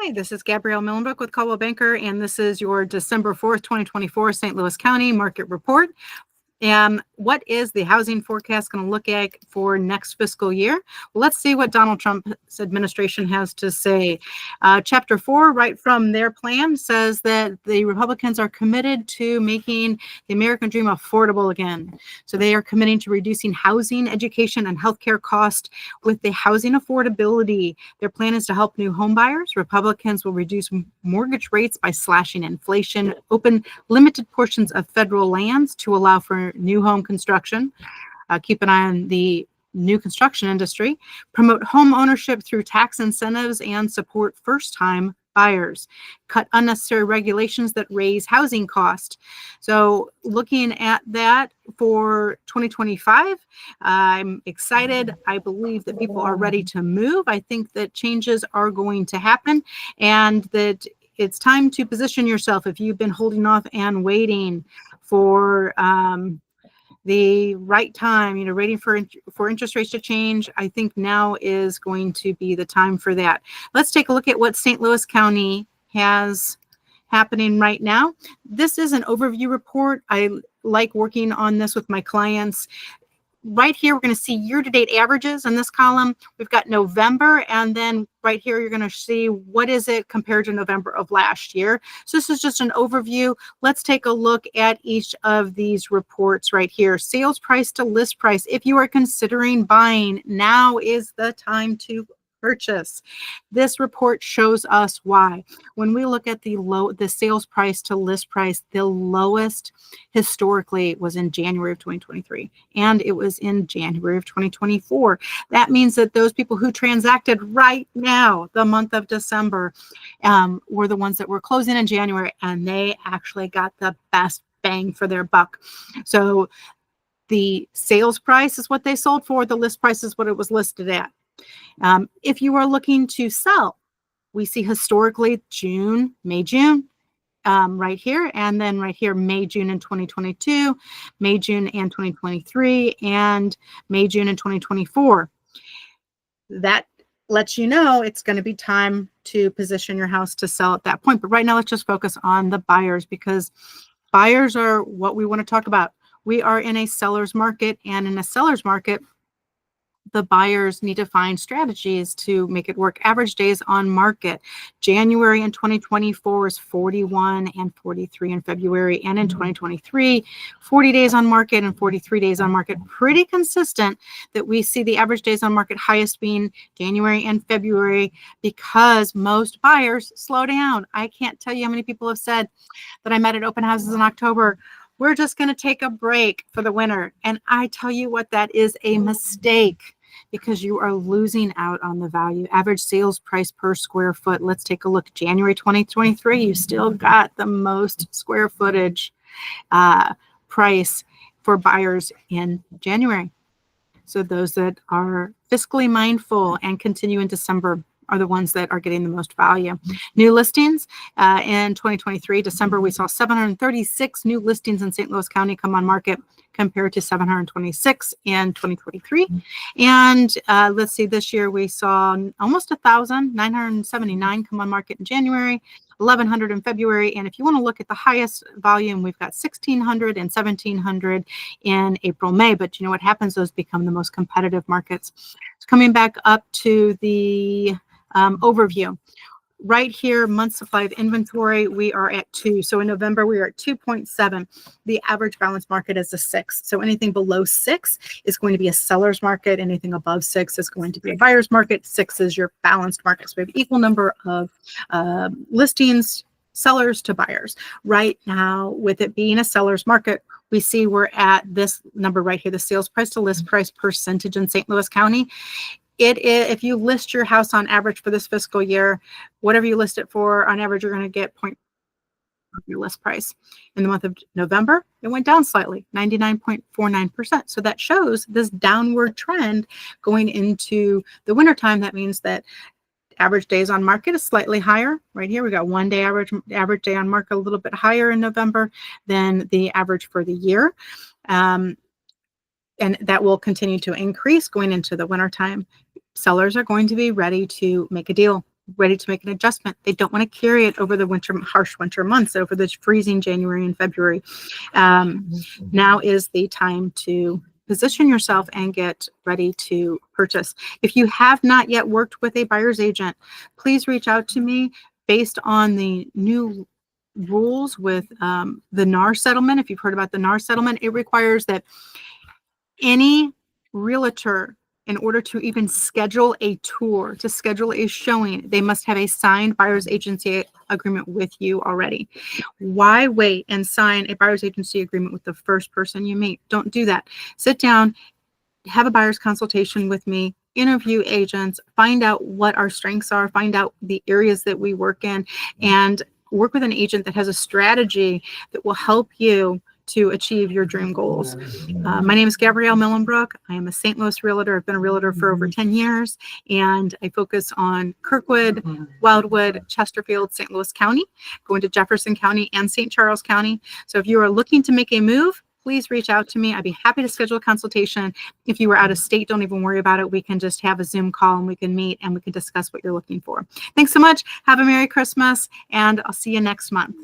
Hi, this is Gabrielle Millenbrook with Coldwell Banker, and this is your December 4th, 2024 St. Louis County Market Report. What is the housing forecast going to look like for next fiscal year? Well, let's see what Donald Trump's administration has to say. Chapter 4, right from their plan, says that the Republicans are committed to making the American dream affordable again. So they are committing to reducing housing, education, and healthcare costs with the housing affordability. Their plan is to help new home buyers. Republicans will reduce mortgage rates by slashing inflation, open limited portions of federal lands to allow for new home construction, keep an eye on the new construction industry, promote home ownership through tax incentives, and support first-time buyers, cut unnecessary regulations that raise housing costs. So looking at that for 2025, I'm excited. I believe that people are ready to move. I think that changes are going to happen, and that it's time to position yourself if you've been holding off and waiting for the right time, waiting for interest rates to change. I think now is going to be the time for that. Let's take a look at what St. Louis County has happening right now. This is an overview report. I like working on this with my clients. Right here, we're going to see year-to-date averages in this column. We've got November, and then right here, you're going to see what is it compared to November of last year. So this is just an overview. Let's take a look at each of these reports right here. Sales price to list price. If you are considering buying, now is the time to purchase. This report shows us why. When we look at the sales price to list price, the lowest historically was in January of 2023, and it was in January of 2024. That means that those people who transacted right now, the month of December, were the ones that were closing in January, and they actually got the best bang for their buck. So the sales price is what they sold for. The list price is what it was listed at. If you are looking to sell, we see historically June, May, June, right here, and then right here, May, June in 2022, May, June and 2023, and May, June in 2024. That lets you know it's going to be time to position your house to sell at that point. But right now, let's just focus on the buyers, because buyers are what we want to talk about. We are in a seller's market, and in a seller's market, the buyers need to find strategies to make it work. Average days on market. January in 2024 is 41 and 43 in February. And in 2023, 40 days on market and 43 days on market. Pretty consistent that we see the average days on market highest being January and February, because most buyers slow down. I can't tell you how many people have said that I met at open houses in October, we're just going to take a break for the winter. And I tell you what, that is a mistake, because you are losing out on the value. Average sales price per square foot. Let's take a look. January 2023, you still got the most square footage price for buyers in January. So those that are fiscally mindful and continue in December are the ones that are getting the most value. New listings in 2023, December, we saw 736 new listings in St. Louis County come on market compared to 726 in 2023. And let's see, this year we saw almost 1,000, 979 come on market in January, 1,100 in February. And if you want to look at the highest volume, we've got 1,600 and 1,700 in April, May. But you know what happens? Those become the most competitive markets. So coming back up to the overview. Right here, month supply of inventory, we are at 2. So in November, we are at 2.7. The average balance market is a 6. So anything below 6 is going to be a seller's market. Anything above 6 is going to be a buyer's market. 6 is your balanced market. So we have equal number of listings, sellers to buyers. Right now, with it being a seller's market, we see we're at this number right here, the sales price to list price percentage in St. Louis County. If you list your house on average for this fiscal year, whatever you list it for, on average, you're going to get point of your list price. In the month of November, it went down slightly, 99.49%. So that shows this downward trend going into the wintertime. That means that average days on market is slightly higher. Right here, we got 1 day average day on market a little bit higher in November than the average for the year. And that will continue to increase going into the wintertime. Sellers are going to be ready to make a deal. ready to make an adjustment. They don't want to carry it over the harsh winter months, over the freezing January and February. Now is the time to position yourself and get ready to purchase. If you have not yet worked with a buyer's agent, please reach out to me. Based on the new rules with the NAR settlement. If you've heard about the NAR settlement, it requires that any realtor, in order to even schedule a tour, to schedule a showing, they must have a signed buyer's agency agreement with you already. Why wait and sign a buyer's agency agreement with the first person you meet? Don't do that. Sit down, have a buyer's consultation with me, interview agents, find out what our strengths are, find out the areas that we work in, and work with an agent that has a strategy that will help you to achieve your dream goals. My name is Gabrielle Millenbrook. I am a St. Louis realtor. I've been a realtor for over 10 years, and I focus on Kirkwood, Wildwood, Chesterfield, St. Louis County, going to Jefferson County and St. Charles County. So if you are looking to make a move, please reach out to me. I'd be happy to schedule a consultation. If you were out of state, don't even worry about it. We can just have a Zoom call and we can meet and we can discuss what you're looking for. Thanks so much. Have a Merry Christmas, and I'll see you next month.